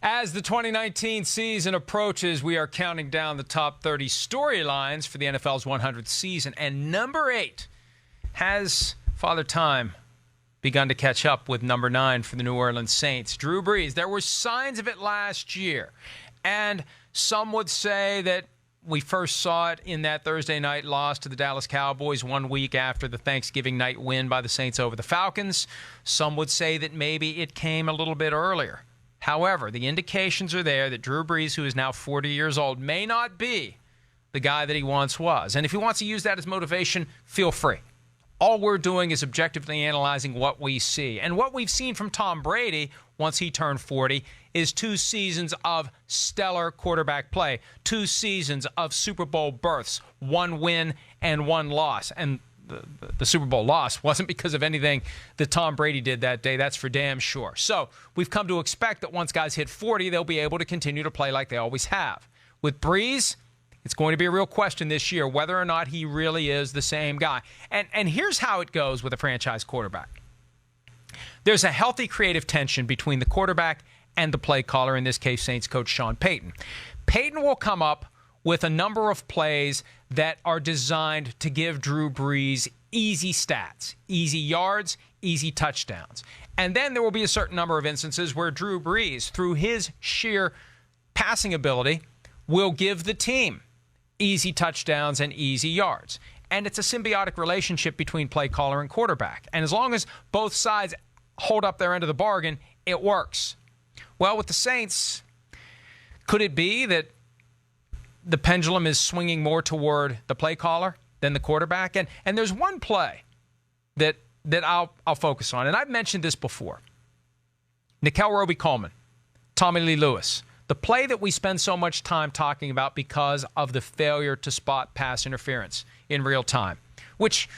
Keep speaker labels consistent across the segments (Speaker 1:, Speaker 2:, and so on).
Speaker 1: As the 2019 season approaches, we are counting down the top 30 storylines for the NFL's 100th season. And number 8 has Father Time begun to catch up with number 9 for the New Orleans Saints. Drew Brees. There were signs of it last year. And some would say that we first saw it in that Thursday night loss to the Dallas Cowboys 1 week after the Thanksgiving night win by the Saints over the Falcons. Some would say that maybe it came a little bit earlier. However, the indications are there that Drew Brees, who is now 40 years old, may not be the guy that he once was. And if he wants to use that as motivation, feel free. All we're doing is objectively analyzing what we see. And what we've seen from Tom Brady once he turned 40 is 2 seasons of stellar quarterback play, 2 seasons of Super Bowl berths, 1 win and 1 loss. And the Super Bowl loss wasn't because of anything that Tom Brady did that day. That's for damn sure. So we've come to expect that once guys hit 40, they'll be able to continue to play like they always have. With Brees, it's going to be a real question this year whether or not he really is the same guy. And here's how it goes with a franchise quarterback. There's a healthy creative tension between the quarterback and the play caller, in this case, Saints coach Sean Payton. Payton will come up with a number of plays that are designed to give Drew Brees easy stats, easy yards, easy touchdowns. And then there will be a certain number of instances where Drew Brees, through his sheer passing ability, will give the team easy touchdowns and easy yards. And it's a symbiotic relationship between play caller and quarterback. And as long as both sides hold up their end of the bargain, it works. Well, with the Saints, could it be that the pendulum is swinging more toward the play caller than the quarterback? And there's one play that I'll focus on, and I've mentioned this before. Nickel Roby-Coleman, Tommy Lee Lewis, the play that we spend so much time talking about because of the failure to spot pass interference in real time, which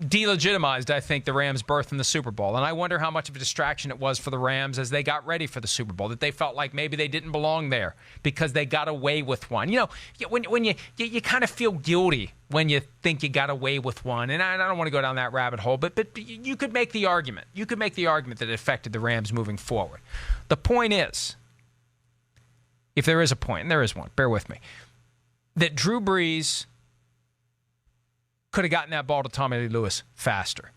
Speaker 1: delegitimized, I think, the Rams' berth in the Super Bowl. And I wonder how much of a distraction it was for the Rams as they got ready for the Super Bowl, that they felt like maybe they didn't belong there because they got away with one. You know, when you kind of feel guilty when you think you got away with one. And I don't want to go down that rabbit hole, but you could make the argument. You could make the argument that it affected the Rams moving forward. The point is, if there is a point, and there is one, bear with me, that Drew Brees could have gotten that ball to Tommy Lee Lewis faster.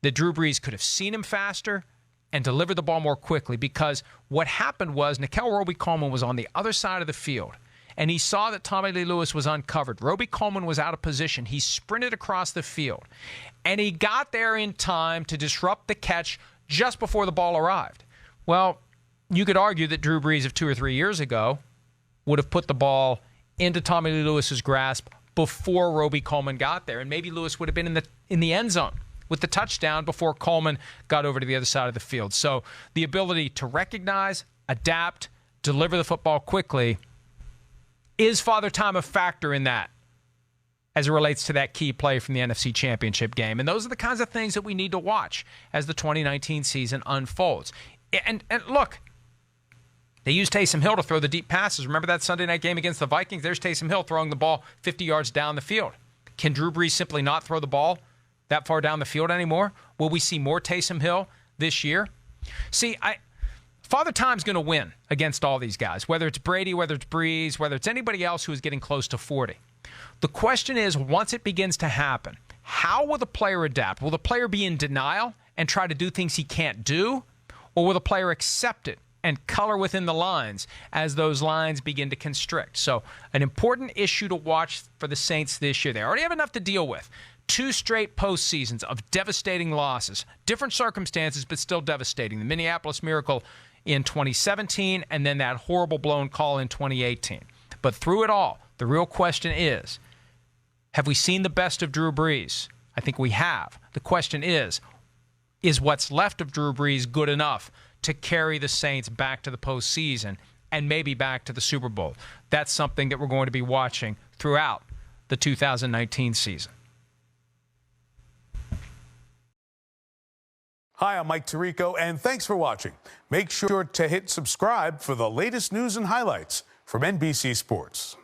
Speaker 1: That Drew Brees could have seen him faster and delivered the ball more quickly, because what happened was Nickel Roby-Coleman was on the other side of the field, and he saw that Tommy Lee Lewis was uncovered. Roby-Coleman was out of position. He sprinted across the field, and he got there in time to disrupt the catch just before the ball arrived. Well, you could argue that Drew Brees of 2 or 3 years ago would have put the ball into Tommy Lee Lewis's grasp before Roby-Coleman got there, and maybe Lewis would have been in the end zone with the touchdown before Coleman got over to the other side of the field. So the ability to recognize, adapt, deliver the football quickly, is Father Time a factor in that as it relates to that key play from the NFC Championship game? And those are the kinds of things that we need to watch as the 2019 season unfolds. And look, they used Taysom Hill to throw the deep passes. Remember that Sunday night game against the Vikings? There's Taysom Hill throwing the ball 50 yards down the field. Can Drew Brees simply not throw the ball that far down the field anymore? Will we see more Taysom Hill this year? See, Father Time's going to win against all these guys, whether it's Brady, whether it's Brees, whether it's anybody else who is getting close to 40. The question is, once it begins to happen, how will the player adapt? Will the player be in denial and try to do things he can't do? Or will the player accept it and color within the lines as those lines begin to constrict? So an important issue to watch for the Saints this year. They already have enough to deal with. 2 straight postseasons of devastating losses. Different circumstances, but still devastating. The Minneapolis Miracle in 2017, and then that horrible blown call in 2018. But through it all, the real question is, have we seen the best of Drew Brees? I think we have. The question is what's left of Drew Brees good enough to carry the Saints back to the postseason and maybe back to the Super Bowl? That's something that we're going to be watching throughout the 2019 season.
Speaker 2: Hi, I'm Mike Tirico, and thanks for watching. Make sure to hit subscribe for the latest news and highlights from NBC Sports.